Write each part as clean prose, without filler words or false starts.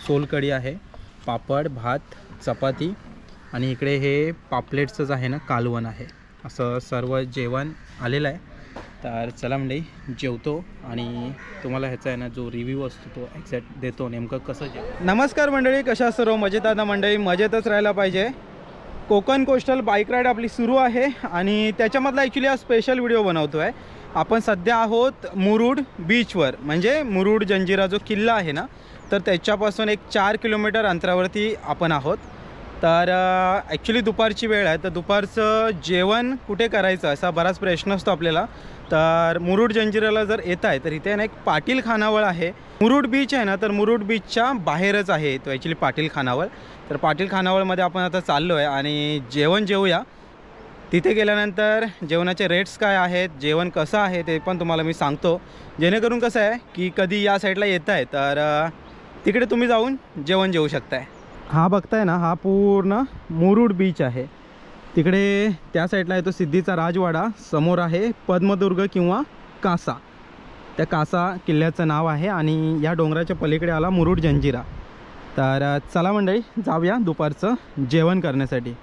सोलकढी आहे, पापड, भात, चपाती आणि इकडे हे पापलेट्सच आहे ना कालवण आहे. असं सर्व जेवण आलेलं आहे. तर चला मंडळी जेवतो आणि तुम्हाला ह्याचा आहे ना जो रिव्ह्यू असतो तो एक्झॅक्ट देतो नेमकं कसं जेवण. नमस्कार मंडळी, कशा सर्व मजेत आता मंडळी, मजेतच राहायला पाहिजे. कोकण कोस्टल बाईक राईड आपली सुरू आहे आणि त्याच्यामधला ॲक्च्युली हा स्पेशल व्हिडिओ बनवतो आहे. आपण सध्या आहोत मुरुड बीचवर, म्हणजे मुरुड जंजिरा जो किल्ला आहे ना, तर त्याच्यापासून एक 4 किलोमीटर अंतरावरती आपण आहोत. तर ॲक्च्युली दुपारची वेळ आहे, तर दुपारचं जेवण कुठे करायचं असा बराच प्रश्न असतो आपल्याला. तर मुरुड जंजिराला जर येत आहे तर इथे ना एक पाटील खानावळ आहे. मुरुड बीच आहे ना, तर मुरुड बीचच्या बाहेरच आहे तो ॲक्च्युली पाटील खानावळ. तर पाटील खानावळमध्ये आपण आता चाललो आहे आणि जेवण जेवूया. तिथे गेल्यानंतर जेवणाचे रेट्स काय आहेत, जेवण कसं आहे ते पण तुम्हाला मी सांगतो, जेणेकरून कसं आहे की कधी या साईडला येत आहे तर तिकडे तुम्ही जाऊन जेवण जेवू शकताय. हा बघताय ना, हा पूर्ण मुरुड बीच आहे. तिकडे त्या साईडला आहे तो सिद्धीचा राजवाडा, समोर आहे पद्मदुर्ग किंवा कासा. त्या कासा किल्ल्याचं नाव आहे आणि या डोंगराच्या पलीकडे आला मुरुड जंजिरा. तर चला मंडळी जाऊया दुपारचं जेवण करण्यासाठी.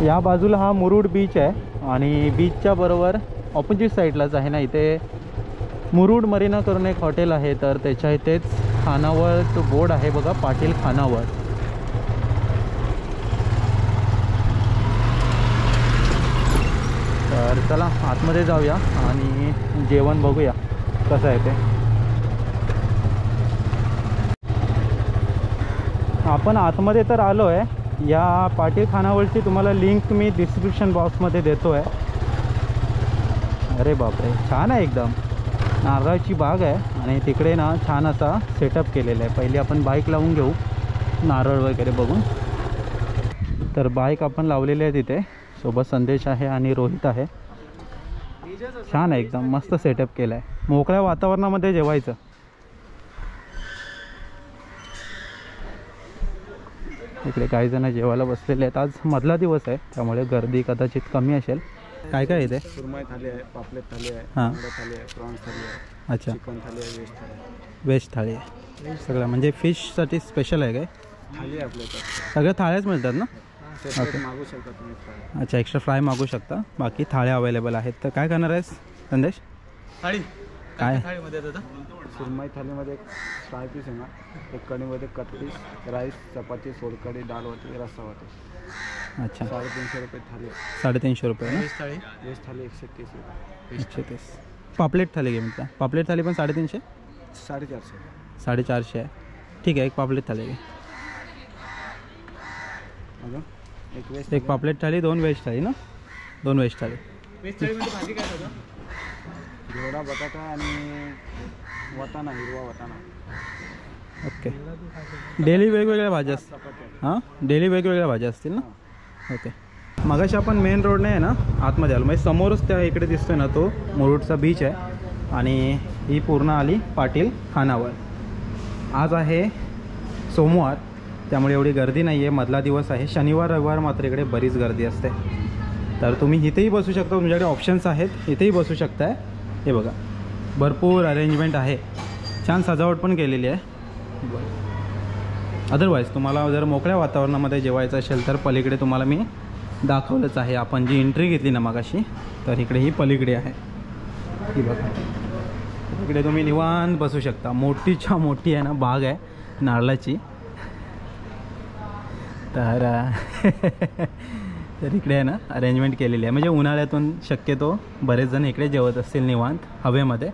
या बाजूला हा मुरुड बीच आहे आणि बीचच्या बरोबर ऑपोजिट साईडलाच आहे ना इथे मुरुड मरीना करून एक हॉटेल आहे. तर त्याच्या इथेच खानावळचं बोर्ड आहे बघा, पाटील खानावळ. तर चला आतमध्ये जाऊया आणि जेवण बघूया कसं आहे ते. आपण आतमध्ये तर आलो आहे. या पाटील खानावळची तुम्हाला लिंक मी डिस्क्रिप्शन बॉक्समध्ये देतो आहे. अरे बापरे, छान आहे एकदम. नारळाची बाग आहे आणि तिकडे ना छान असा सेटअप केलेला आहे. पहिली आपण बाईक लावून घेऊ नारळ वगैरे बघून. तर बाईक आपण लावलेली आहे तिथे. सोबत संदेश आहे आणि रोहित आहे. छान आहे एकदम, मस्त सेटअप केला आहे. मोकळ्या वातावरणामध्ये जेवायचं. इकडे काही जण जेवायला बसलेले आहेत. आज मधला दिवस आहे त्यामुळे गर्दी कदाचित कमी असेल. काय काय आहे ते? सुरमई थाली आहे, पापलेट थाली आहे, हां थाली आहे, प्रॉन्स थाली आहे, अच्छा, चिकन थाली आहे, व्हेज थाली आहे. व्हेज थाळी आहे सगळं, म्हणजे फिशसाठी स्पेशल आहे काय? थाली आहे आपल्याकडे. सगळ्या थाळ्याच मिळतात ना? सेपरेट मागू शकता तुम्ही फ्राय. अच्छा, एक्स्ट्रा फ्राय मागू शकता, बाकी थाळ्या अवेलेबल आहेत. तर काय करणार आहेस संदेश? थाळी काय थाळीमध्ये दादा? सुरमई थालीमध्ये एक फ्राय पीस आहे ना, एक कढीमध्ये कटपीस, राईस, चपाती, सोलकढी, डाळ होती, रस्सा होते. अच्छा, 350 रुपये थाली आहे. 350 रुपये ना? व्हेज थाली 130 रुपये. 130. पापलेट थाली घे म्हटलं. पापलेट थाली पण 350? 450. 450 आहे. ठीक आहे, एक पापलेट थाली घे. अजून एक पापलेट थाली, 2 व्हेज थाली ना? 2 व्हेज थाली. व्हेज थालीमध्ये भाजी काय होतं? घेवडा, बटाटा आणि वाटाणा, हिरवा वाटाणा. ओके. डेली वेगवेगळ्या भाज्या असतात. हां, डेली वेगवेगळ्या भाज्या असतील ना? ओके. मगाशी आपण मेन रोडने आहे ना आतमध्ये आलो, म्हणजे समोरच त्या इकडे दिसतोय ना तो मुरुडचा बीच आहे आणि ही पूर्ण आली पाटील खानावळ. आज आहे सोमवार त्यामुळे एवढी गर्दी नाही आहे, मधला दिवस आहे. शनिवार रविवार मात्र इकडे बरीच गर्दी असते. तर तुम्ही इथेही बसू शकता, तुमच्याकडे ऑप्शन्स आहेत, इथेही बसू शकताय. हे बघा भरपूर अरेंजमेंट आहे, छान सजावट पण केलेली आहे. अदरवाईज तुम्हाला जर मोकळ्या वातावरणामध्ये जेवायचं असेल तर पलीकडे तुम्हाला मी दाखवलंच आहे. आपण जी एंट्री घेतली ना मगाशी, तर इकडे ही पलीकडे आहे. ही बघा, इकडे तुम्ही निवांत बसू शकता. मोठीच्या मोठी आहे ना बाग आहे नारळाची. तर तर इकडे आहे ना अरेंजमेंट केलेली आहे, म्हणजे उन्हाळ्यातून शक्यतो बरेच जण इकडे जेवत असतील निवांत हवेमध्ये.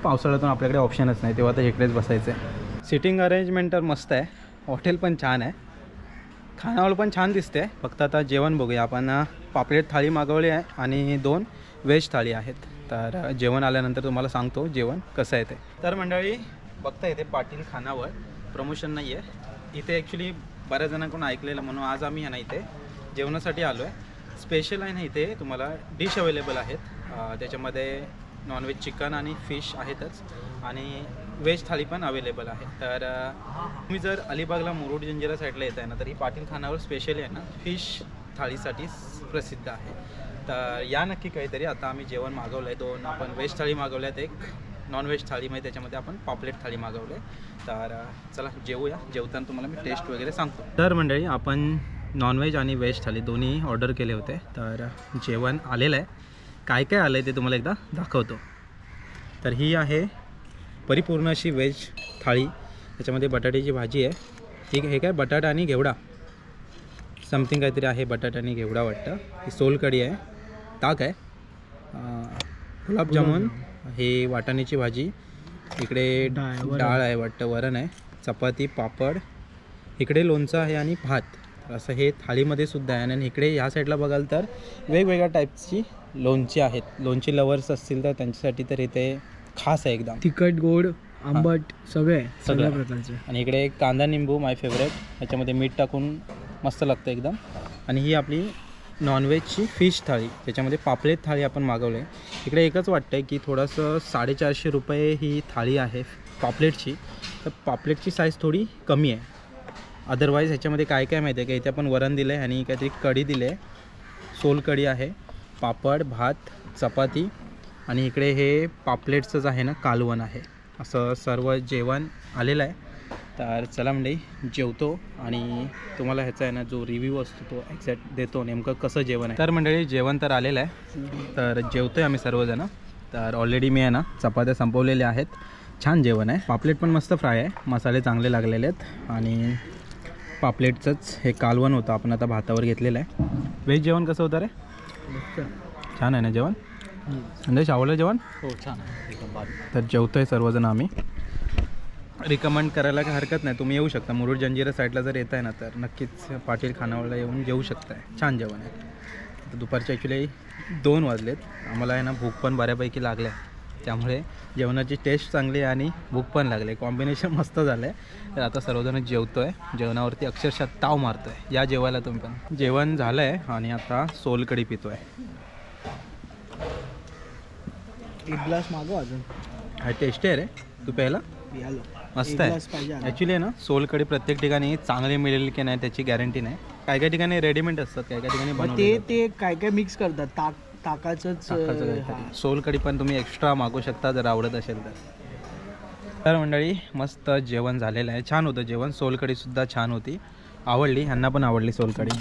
पावसाळ्यातून आपल्याकडे ऑप्शनच नाही, तेव्हा तर इकडेच बसायचं आहे. सिटिंग अरेंजमेंट तर मस्त आहे, हॉटेल पण छान आहे, खानावळ पण छान दिसते. फक्त आता जेवण बघूया. आपण पापलेट थाळी मागवली आहे आणि 2 व्हेज थाळी आहेत. तर जेवण आल्यानंतर तुम्हाला सांगतो जेवण कसं आहे ते. तर मंडळी बघता इथे पाटील खानावळ, प्रमोशन नाही आहे इथे. ॲक्च्युली बऱ्याच जणांकडून ऐकलेलं म्हणून आज आम्ही आहे ना इथे जेवणासाठी आलो आहे. स्पेशल आहे ना इथे तुम्हाला डिश अवेलेबल आहेत. त्याच्यामध्ये नॉनव्हेज चिकन आणि फिश आहेतच आणि व्हेज थाळी पण अवेलेबल आहे. तर तुम्ही जर अलिबागला मुरुड जंजिरा साईडला येत आहे ना, तर ही पाटील खानावळ स्पेशली आहे ना फिश थाळीसाठी प्रसिद्ध आहे. तर या नक्की काहीतरी. आता आम्ही जेवण मागवलं आहे 2, आपण व्हेज थाळी मागवल्यात, 1 नॉनव्हेज थाळीमध्ये त्याच्यामध्ये आपण पापलेट थाळी मागवले. तर चला जेवूया. जेवताना तुम्हाला मी टेस्ट वगैरे सांगतो. तर मंडळी आपण नॉनव्हेज आणि व्हेज थाळी दोन्ही ऑर्डर केले होते. तर जेवण आलेलं आहे. काय काय आलं आहे ते तुम्हाला एकदा दाखवतो. तर ही आहे परिपूर्ण अशी व्हेज थाळी. त्याच्यामध्ये बटाट्याची भाजी आहे. ठीक आहे. हे काय बटाटा आणि घेवडा समथिंग काहीतरी आहे. बटाटा आणि घेवडा वाटतं. ही सोलकढी आहे. ताक आहे. गुलाबजामुन, हे वाटाण्याची भाजी, इकडे डाळ आहे वाटतं, वरण आहे, चपाती, पापड, इकडे लोणचं आहे आणि भात. असं हे थाळीमध्ये सुद्धा आहे. आणि इकडे ह्या साईडला बघाल तर वेगवेगळ्या टाईपची लोणची आहेत. लोणची लवर्स असतील तर त्यांच्यासाठी तर इथे खास आहे. एकदम तिखट, गोड, आंबट सगळ्या प्रकारचे. आणि इकडे कांदा निंबू माय फेवरेट. ह्याच्यामध्ये मीठ टाकून मस्त लागतं एकदम. आणि ही आपली नॉनव्हेजची फिश थाळी, त्याच्यामध्ये पापलेट थाळी आपण मागवलं आहे. इकडे एकच वाटतं आहे की थोडंसं 450 रुपये ही थाळी आहे पापलेटची. तर पापलेटची साईज थोडी कमी आहे. अदरवाईज ह्याच्यामध्ये काय काय माहिती आहे का, इथे आपण वरण दिलं आहे आणि काहीतरी कढी दिली आहे. सोलकढी आहे, पापड, भात, चपाती आणि इकडे हे पापलेटचंच आहे ना कालवण आहे. असं सर्व जेवण आलेलं आहे. तर चला मंडळी जेवतो आणि तुम्हाला ह्याचा आहे ना जो रिव्ह्यू असतो तो एक्झॅक्ट देतो नेमकं कसं जेवण आहे. तर मंडळी जेवण तर आलेलं आहे. तर जेवतो आहे आम्ही सर्वजण. तर ऑलरेडी मी आहे ना चपात्या संपवलेल्या आहेत. छान जेवण आहे. पापलेट पण मस्त फ्राय आहे. मसाले चांगले लागलेले आहेत. आणि पापलेटचंच हे कालवण होतं आपण आता भातावर घेतलेलं आहे. व्हेज जेवण कसं होतं रे? छान आहे ना जेवण? म्हणजे आवडलं जेवण? हो छान आहे. तर जेवतो आहे सर्वजण आम्ही. रिकमेंड करायला काही हरकत नाही. तुम्ही येऊ शकता मुरुड जंजिरा साईडला जर येत आहे ना तर नक्कीच पाटील खानावळला येऊन जेवू शकताय. छान जेवण आहे. तर दुपारचे ॲक्च्युली 2 वाजलेत. आम्हाला आहे ना भूक पण बऱ्यापैकी लागली आहे. त्यामुळे जेवणाची टेस्ट चांगली आहे आणि भूक पण लागली. कॉम्बिनेशन मस्त झालं आहे. तर आता सर्वजण जेवतो आहे. जेवणावरती अक्षरशः ताव मारतो आहे. या जेवायला तुम्ही पण. जेवण झालं आहे आणि आता सोलकढी पितो आहे. एक ग्लास मागव अजून. हा टेस्टी आहे रे. तू प्यायला मस्त आहे. ॲक्च्युली आहे ना सोलकढी प्रत्येक ठिकाणी चांगली मिळेल की नाही त्याची गॅरंटी नाही. काय काय ठिकाणी रेडीमेड असतात, काय काय ठिकाणी ते काय काय मिक्स करतात. ताकाचंच सोलकढी पण तुम्ही एक्स्ट्रा मागू शकता जर आवडत असेल तर. तर मंडळी मस्त जेवण झालेलं आहे. छान होतं जेवण. सोलकढीसुद्धा छान होती. आवडली. ह्यांना पण आवडली सोलकढी.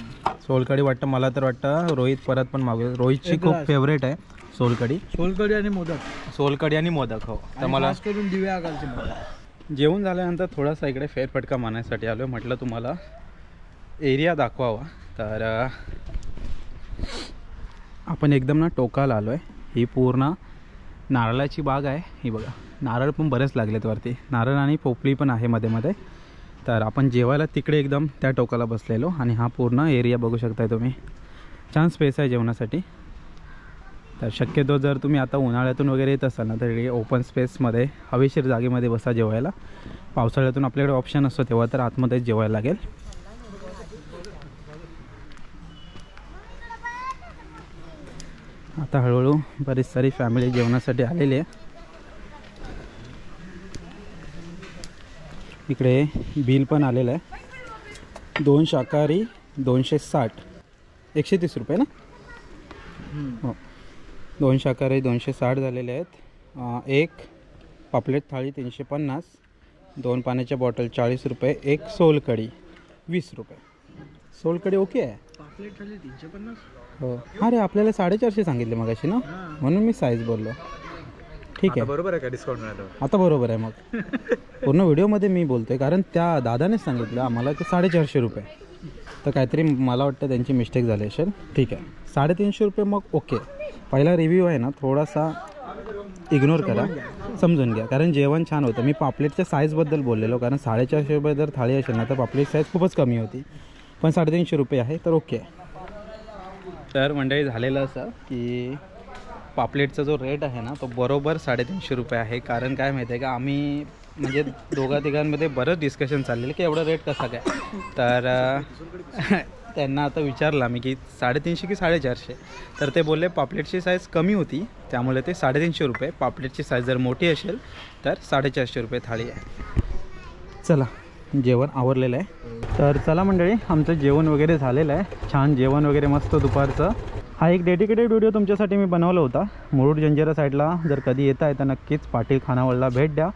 सोलकढी वाटतं मला तर वाटतं रोहित परत पण मागू. रोहितची खूप फेवरेट आहे सोलकढी. सोलकढी आणि मोदक. सोलकढी आणि मोदक. हो. तर मला करून दिव्या आकारचे मोदक. जेवण झाल्यानंतर थोडासा इकडे फेरफटका मारण्यासाठी आलो. म्हटलं तुम्हाला एरिया दाखवावा. तर आपण एकदम ना टोकाला आलो आहे. ही पूर्ण नारळाची बाग आहे. ही बघा नारळ पण बरेच लागलेत वरती. नारळ आणि पोपळी पण आहे मध्ये मध्ये. तर आपण जेवायला तिकडे एकदम त्या टोकाला बसलेलो आणि हा पूर्ण एरिया बघू शकताय तुम्ही. छान स्पेस आहे जेवणासाठी. तर शक्यतो जर तुम्ही आता उन्हाळ्यातून वगैरे येत असाल ना तर ओपन स्पेसमध्ये हवेशीर जागेमध्ये बसा जेवायला. पावसाळ्यातून आपल्याकडे ऑप्शन असतो तेव्हा तर आतमध्येच जेवायला लागेल. आता हळूहळू बरीच सारी फॅमिली जेवणासाठी आलेली आहे. इकडे बिल पण आलेलं आहे. 2 शाकाहारी 260, 130 रुपये ना. हो 2 शाकाहारी 260 झालेले आहेत. एक पापलेट थाळी 350, 2 पाण्याच्या बॉटल 40 रुपये, एक सोलकढी 20 रुपये. सोलकढी ओके आहे. पापलेट थाळी 350. हो. अरे आपल्याला 450 सांगितले मगाशी ना, म्हणून मी साईज बोललो. ठीक आहे बरोबर आहे का डिस्काउंट मिळालं आता? बरोबर आहे. मग पूर्ण व्हिडिओमध्ये मी बोलतोय कारण त्या दादानेच सांगितलं आम्हाला की 450 रुपये. तर काहीतरी मला वाटतं त्यांची मिस्टेक झाली असेल. ठीक आहे 350 रुपये मग ओके. पहिला रिव्ह्यू आहे ना थोडासा इग्नोर करा, समजून घ्या. कारण जेवण छान होतं. मी पापलेटच्या साईजबद्दल बोललेलो कारण 450 रुपये जर थाळी असेल ना तर पापलेट साईज खूपच कमी होती. पण 350 रुपये आहे तर ओके. तर मंडळी झालेलं असं की पापलेटचा जो रेट आहे ना तो बरोबर 350 रुपये आहे. कारण काय माहिती आहे का आम्ही म्हणजे दोघा तिघांमध्ये बरंच डिस्कशन चाललेलं की एवढा रेट कसा काय. तर त्यांना आता विचारलं आम्ही की 350 की 450. तर ते बोलले पापलेटची साईज कमी होती त्यामुळे ते 350 रुपये. पापलेटची साईज जर मोठी असेल तर 450 रुपये थाळी आहे. चला जेवण आवरलेलं आहे. तर चला मंडळी आमचं जेवण वगैरे झालेलं आहे. छान जेवण वगैरे मस्त दुपारचं. हा एक डेडिकेटेड व्हिडिओ तुमच्यासाठी मी बनवला होता. मुरुड जंजिरा साईडला जर कधी येत आहे तर नक्कीच पाटील खानावळला भेट द्या.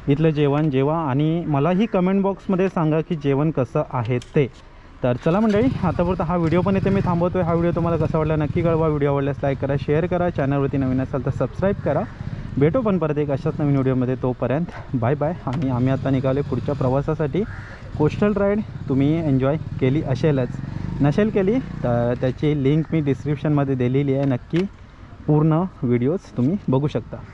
इथलं जेवण जेवा आणि मलाही कमेंट बॉक्समध्ये सांगा की जेवण कसं आहे ते. तर चला मंडळी, आतापर्यंत हा व्हिडिओ पण इथे मी थांबवतो आहे. हा व्हिडिओ तुम्हाला कसा वाटला नक्की कळवा. व्हिडिओ आवडल्यास लाईक करा, शेअर करा, चॅनलवरती नवीन असाल तर सबस्क्राईब करा. भेटू पण परत एक अशाच नवीन व्हिडिओमध्ये. तोपर्यंत बाय बाय. आणि आम्ही आता निघाले पुढच्या प्रवासासाठी. कोस्टल राईड तुम्ही एन्जॉय केली असेलच, नसेल केली तर त्याची लिंक मी डिस्क्रिप्शनमध्ये दिलेली आहे. नक्की पूर्ण व्हिडिओज तुम्ही बघू शकता.